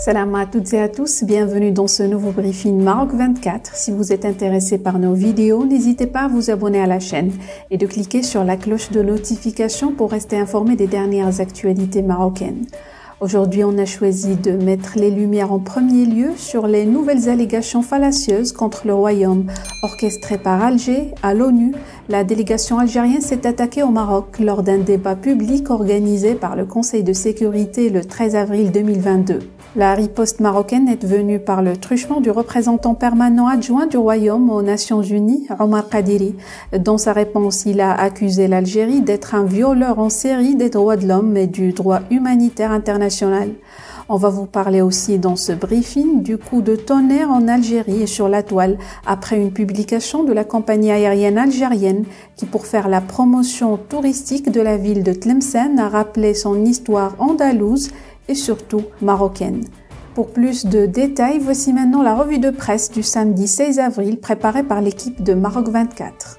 Salam à toutes et à tous, bienvenue dans ce nouveau briefing Maroc 24. Si vous êtes intéressé par nos vidéos, n'hésitez pas à vous abonner à la chaîne et de cliquer sur la cloche de notification pour rester informé des dernières actualités marocaines. Aujourd'hui, on a choisi de mettre les lumières en premier lieu sur les nouvelles allégations fallacieuses contre le royaume orchestrées par Alger à l'ONU. La délégation algérienne s'est attaquée au Maroc lors d'un débat public organisé par le Conseil de sécurité le 13 avril 2022. La riposte marocaine est venue par le truchement du représentant permanent adjoint du royaume aux Nations Unies, Omar Kadiri. Dans sa réponse, il a accusé l'Algérie d'être un violeur en série des droits de l'homme et du droit humanitaire international. On va vous parler aussi dans ce briefing du coup de tonnerre en Algérie et sur la toile après une publication de la compagnie aérienne algérienne qui, pour faire la promotion touristique de la ville de Tlemcen, a rappelé son histoire andalouse et surtout marocaine. Pour plus de détails, voici maintenant la revue de presse du samedi 16 avril préparée par l'équipe de Maroc 24.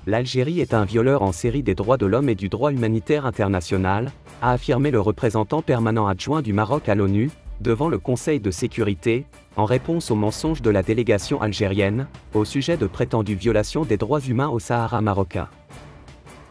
L'Algérie est un violeur en série des droits de l'homme et du droit humanitaire international, a affirmé le représentant permanent adjoint du Maroc à l'ONU, devant le Conseil de sécurité, en réponse aux mensonges de la délégation algérienne, au sujet de prétendues violations des droits humains au Sahara marocain.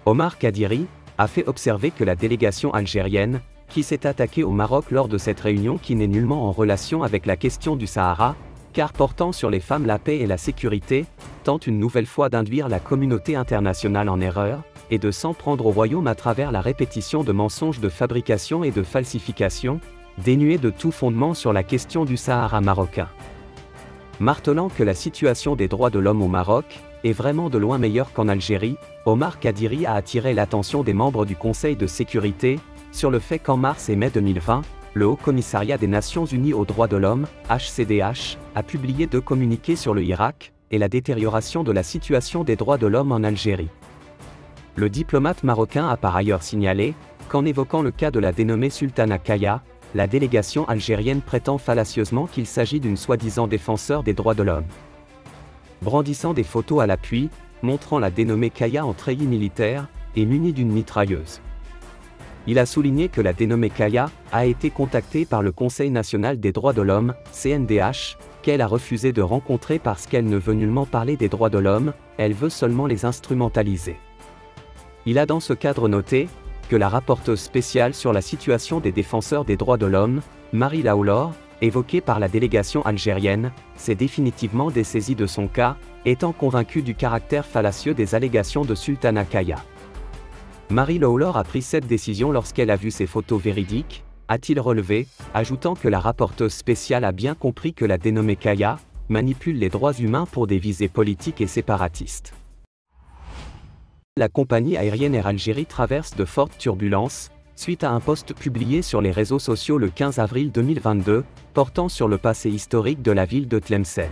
Omar Kadiri a fait observer que la délégation algérienne, qui s'est attaquée au Maroc lors de cette réunion qui n'est nullement en relation avec la question du Sahara, car portant sur les femmes la paix et la sécurité, tente une nouvelle fois d'induire la communauté internationale en erreur, et de s'en prendre au royaume à travers la répétition de mensonges de fabrication et de falsification, dénués de tout fondement sur la question du Sahara marocain. Martelant que la situation des droits de l'homme au Maroc est vraiment de loin meilleure qu'en Algérie, Omar Kadiri a attiré l'attention des membres du Conseil de sécurité sur le fait qu'en mars et mai 2020, le Haut Commissariat des Nations Unies aux droits de l'homme, HCDH, a publié 2 communiqués sur le Irak et la détérioration de la situation des droits de l'homme en Algérie. Le diplomate marocain a par ailleurs signalé qu'en évoquant le cas de la dénommée Sultana Kaya, la délégation algérienne prétend fallacieusement qu'il s'agit d'une soi-disant défenseur des droits de l'homme. Brandissant des photos à l'appui, montrant la dénommée Kaya en treillis militaire et munie d'une mitrailleuse. Il a souligné que la dénommée Kaya a été contactée par le Conseil national des droits de l'homme, CNDH, qu'elle a refusé de rencontrer parce qu'elle ne veut nullement parler des droits de l'homme, elle veut seulement les instrumentaliser. Il a dans ce cadre noté que la rapporteuse spéciale sur la situation des défenseurs des droits de l'homme, Marie Laoulor, évoquée par la délégation algérienne, s'est définitivement dessaisie de son cas, étant convaincue du caractère fallacieux des allégations de Sultana Kaya. Marie Laoulor a pris cette décision lorsqu'elle a vu ces photos véridiques, a-t-il relevé, ajoutant que la rapporteuse spéciale a bien compris que la dénommée Kaya manipule les droits humains pour des visées politiques et séparatistes. La compagnie aérienne Air Algérie traverse de fortes turbulences, suite à un post publié sur les réseaux sociaux le 15 avril 2022, portant sur le passé historique de la ville de Tlemcen.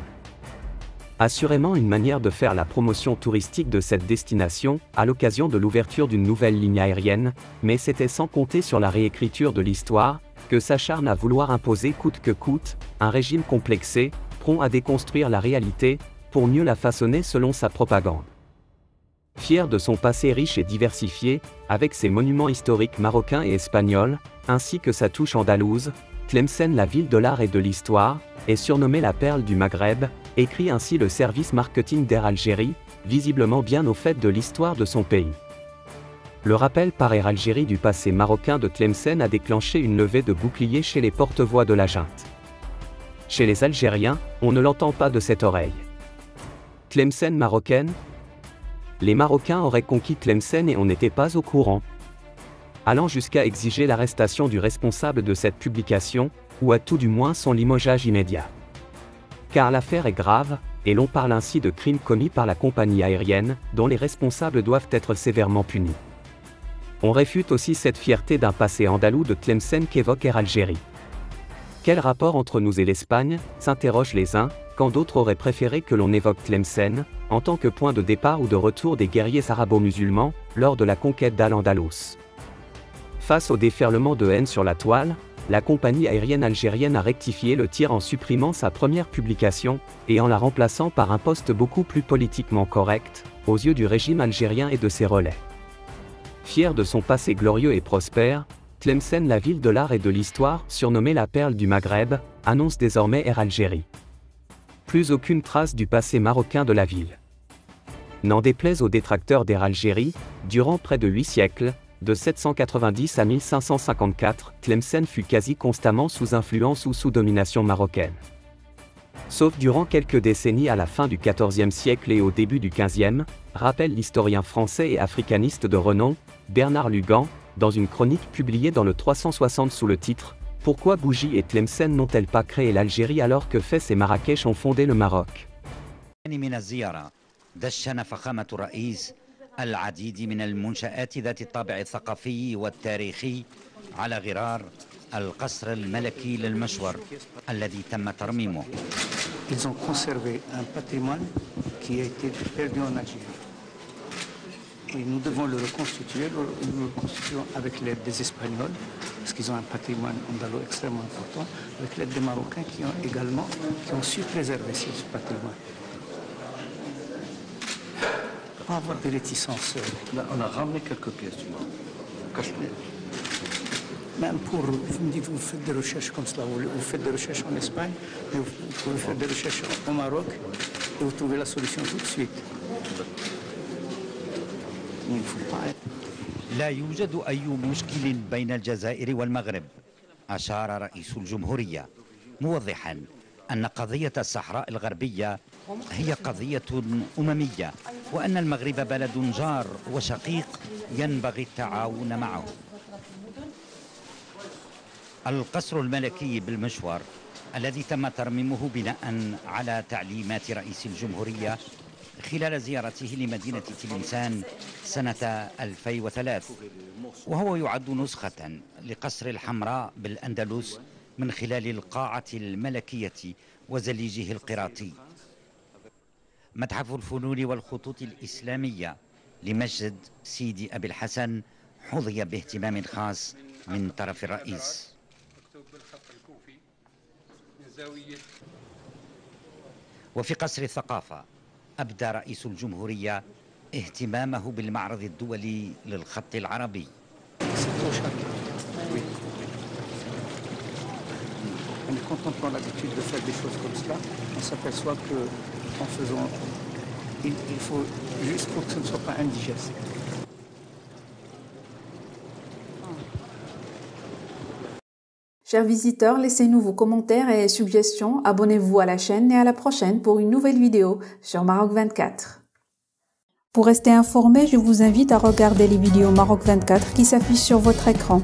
Assurément une manière de faire la promotion touristique de cette destination, à l'occasion de l'ouverture d'une nouvelle ligne aérienne, mais c'était sans compter sur la réécriture de l'histoire, que s'acharne à vouloir imposer coûte que coûte, un régime complexé, prompt à déconstruire la réalité, pour mieux la façonner selon sa propagande. Fier de son passé riche et diversifié, avec ses monuments historiques marocains et espagnols, ainsi que sa touche andalouse, Tlemcen, la ville de l'art et de l'histoire, est surnommée la perle du Maghreb, écrit ainsi le service marketing d'Air Algérie, visiblement bien au fait de l'histoire de son pays. Le rappel par Air Algérie du passé marocain de Tlemcen a déclenché une levée de boucliers chez les porte-voix de la junte. Chez les Algériens, on ne l'entend pas de cette oreille. Tlemcen marocaine ? Les Marocains auraient conquis Tlemcen et on n'était pas au courant. Allant jusqu'à exiger l'arrestation du responsable de cette publication, ou à tout du moins son limogeage immédiat. Car l'affaire est grave, et l'on parle ainsi de crimes commis par la compagnie aérienne, dont les responsables doivent être sévèrement punis. On réfute aussi cette fierté d'un passé andalou de Tlemcen qu'évoque Air Algérie. Quel rapport entre nous et l'Espagne, s'interrogent les uns, quand d'autres auraient préféré que l'on évoque Tlemcen, en tant que point de départ ou de retour des guerriers arabo-musulmans, lors de la conquête d'Al-Andalus. Face au déferlement de haine sur la toile, la compagnie aérienne algérienne a rectifié le tir en supprimant sa première publication, et en la remplaçant par un post beaucoup plus politiquement correct, aux yeux du régime algérien et de ses relais. Fier de son passé glorieux et prospère, Tlemcen, la ville de l'art et de l'histoire, surnommée la perle du Maghreb, annonce désormais Air Algérie. Plus aucune trace du passé marocain de la ville. N'en déplaise aux détracteurs d'Air Algérie, durant près de 8 siècles, de 790 à 1554, Tlemcen fut quasi constamment sous influence ou sous domination marocaine. Sauf durant quelques décennies à la fin du XIVe siècle et au début du XVe, rappelle l'historien français et africaniste de renom, Bernard Lugan, dans une chronique publiée dans le 360 sous le titre « Pourquoi Bougie et Tlemcen n'ont-elles pas créé l'Algérie alors que Fès et Marrakech ont fondé le Maroc ?» دشن فخامة الرئيس العديد من المنشآت ذات الطابع الثقافي والتاريخي على غرار القصر الملكي للمشور الذي تم ترميمه. Ils ont conservé un patrimoine qui a été perdu en Algérie. Et nous devons le reconstituer. Nous le reconstituons avec l'aide des Espagnols, parce qu'ils ont un patrimoine andalou extrêmement important, avec l'aide des Marocains qui ont su préserver ce patrimoine. Pas avoir des réticences. Là, on a ramené quelques pièces du Maroc. Cache-les. Même pour, vous me dites, vous faites des recherches comme cela, vous faites des recherches en Espagne, mais vous pouvez faire des recherches au Maroc et vous trouvez la solution tout de suite. Il ne faut pas être... لا يوجد أي مشكل بين الجزائر والمغرب، أشار رئيس الجمهورية موضحاً أن قضية الصحراء الغربية هي قضية أممية، وأن المغرب بلد جار وشقيق ينبغي التعاون معه. القصر الملكي بالمشور الذي تم ترميمه بناء على تعليمات رئيس الجمهورية خلال زيارته لمدينة تلمسان سنة 2003، وهو يعد نسخة لقصر الحمراء بالأندلس من خلال القاعة الملكية وزليجه القراطي. متحف الفنون والخطوط الإسلامية لمسجد سيدي أبي الحسن حظي باهتمام خاص من طرف الرئيس. وفي قصر الثقافة أبدى رئيس الجمهورية اهتمامه بالمعرض الدولي للخط العربي. Quand on prend l'habitude de faire des choses comme cela, on s'aperçoit qu'en faisant, il faut juste pour que ce ne soit pas indigeste. Chers visiteurs, laissez-nous vos commentaires et suggestions, abonnez-vous à la chaîne et à la prochaine pour une nouvelle vidéo sur Maroc 24. Pour rester informé, je vous invite à regarder les vidéos Maroc 24 qui s'affichent sur votre écran.